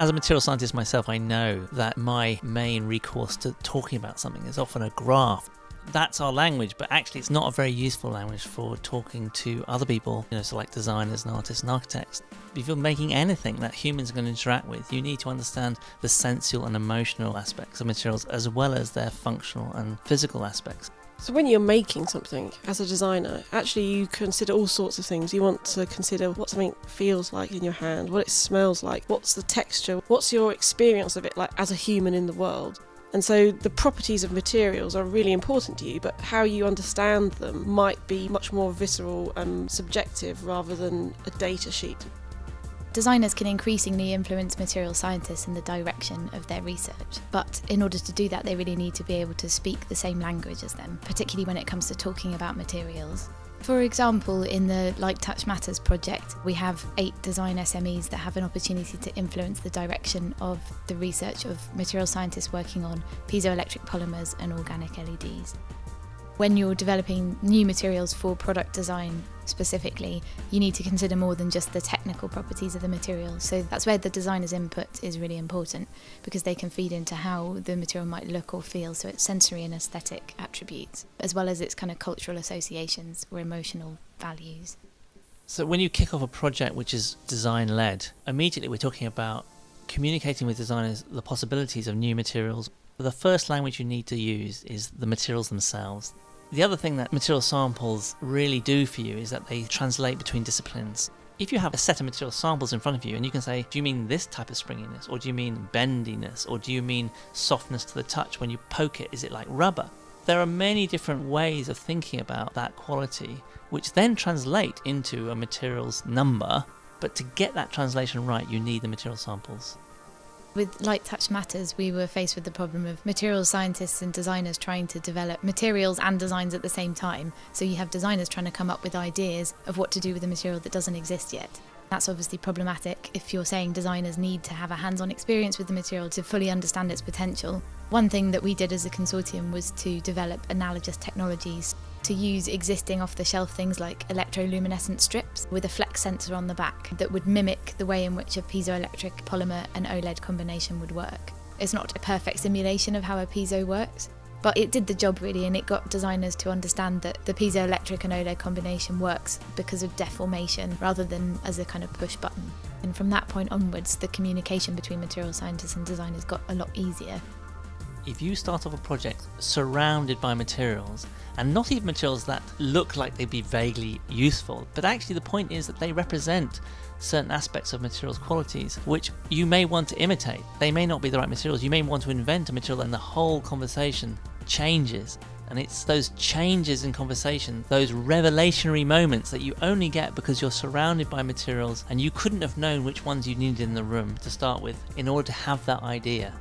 As a material scientist myself, I know that my main recourse to talking about something is often a graph. That's our language, but actually it's not a very useful language for talking to other people, so like designers and artists and architects. If you're making anything that humans are going to interact with, you need to understand the sensual and emotional aspects of materials as well as their functional and physical aspects. So when you're making something as a designer, actually you consider all sorts of things. You want to consider what something feels like in your hand, what it smells like, what's the texture, what's your experience of it like as a human in the world. And so the properties of materials are really important to you, but how you understand them might be much more visceral and subjective rather than a data sheet. Designers can increasingly influence material scientists in the direction of their research, but in order to do that they really need to be able to speak the same language as them, particularly when it comes to talking about materials. For example, in the Light.touch.matters project, we have 8 design SMEs that have an opportunity to influence the direction of the research of material scientists working on piezoelectric polymers and organic LEDs. When you're developing new materials for product design specifically, you need to consider more than just the technical properties of the material. So that's where the designer's input is really important, because they can feed into how the material might look or feel, so its sensory and aesthetic attributes, as well as its kind of cultural associations or emotional values. So when you kick off a project which is design-led, immediately we're talking about communicating with designers the possibilities of new materials. The first language you need to use is the materials themselves. The other thing that material samples really do for you is that they translate between disciplines. If you have a set of material samples in front of you and you can say, do you mean this type of springiness, or do you mean bendiness, or do you mean softness to the touch when you poke it, is it like rubber? There are many different ways of thinking about that quality, which then translate into a materials number, but to get that translation right, you need the material samples. With Light.touch.matters, we were faced with the problem of material scientists and designers trying to develop materials and designs at the same time. So you have designers trying to come up with ideas of what to do with a material that doesn't exist yet. That's obviously problematic if you're saying designers need to have a hands-on experience with the material to fully understand its potential. One thing that we did as a consortium was to develop analogous technologies to use existing off-the-shelf things like electroluminescent strips with a flex sensor on the back that would mimic the way in which a piezoelectric polymer and OLED combination would work. It's not a perfect simulation of how a piezo works, but it did the job really, and it got designers to understand that the piezoelectric and OLED combination works because of deformation rather than as a kind of push button. And from that point onwards, the communication between material scientists and designers got a lot easier. If you start off a project surrounded by materials, and not even materials that look like they'd be vaguely useful, but actually the point is that they represent certain aspects of materials' qualities which you may want to imitate. They may not be the right materials, you may want to invent a material, and the whole conversation changes. And it's those changes in conversation, those revelationary moments that you only get because you're surrounded by materials and you couldn't have known which ones you needed in the room to start with in order to have that idea.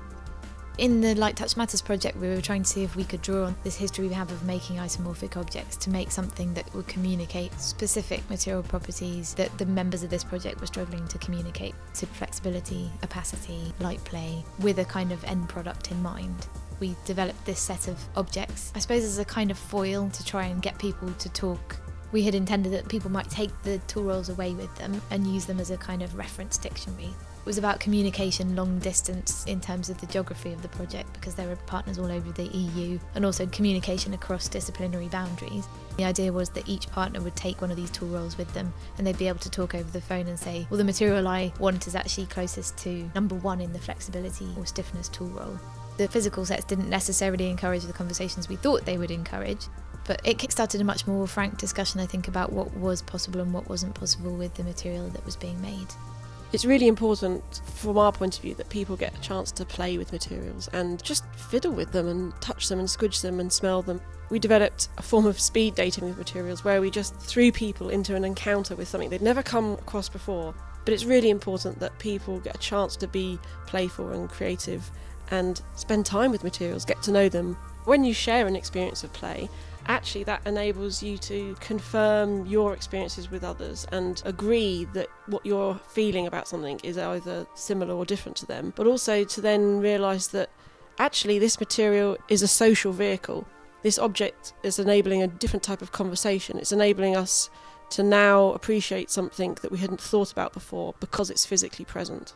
In the Light.touch.matters project, we were trying to see if we could draw on this history we have of making isomorphic objects to make something that would communicate specific material properties that the members of this project were struggling to communicate. So flexibility, opacity, light play, with a kind of end product in mind. We developed this set of objects, I suppose as a kind of foil to try and get people to talk. We had intended that people might take the tool rolls away with them and use them as a kind of reference dictionary. It was about communication long distance in terms of the geography of the project, because there were partners all over the EU, and also communication across disciplinary boundaries. The idea was that each partner would take one of these tool rolls with them and they'd be able to talk over the phone and say, well, the material I want is actually closest to number 1 in the flexibility or stiffness tool roll. The physical sets didn't necessarily encourage the conversations we thought they would encourage, but it kickstarted a much more frank discussion, I think, about what was possible and what wasn't possible with the material that was being made. It's really important from our point of view that people get a chance to play with materials and just fiddle with them and touch them and squidge them and smell them. We developed a form of speed dating with materials where we just threw people into an encounter with something they'd never come across before. But it's really important that people get a chance to be playful and creative and spend time with materials, get to know them. When you share an experience of play, actually that enables you to confirm your experiences with others and agree that what you're feeling about something is either similar or different to them, but also to then realise that actually this material is a social vehicle. This object is enabling a different type of conversation. It's enabling us to now appreciate something that we hadn't thought about before because it's physically present.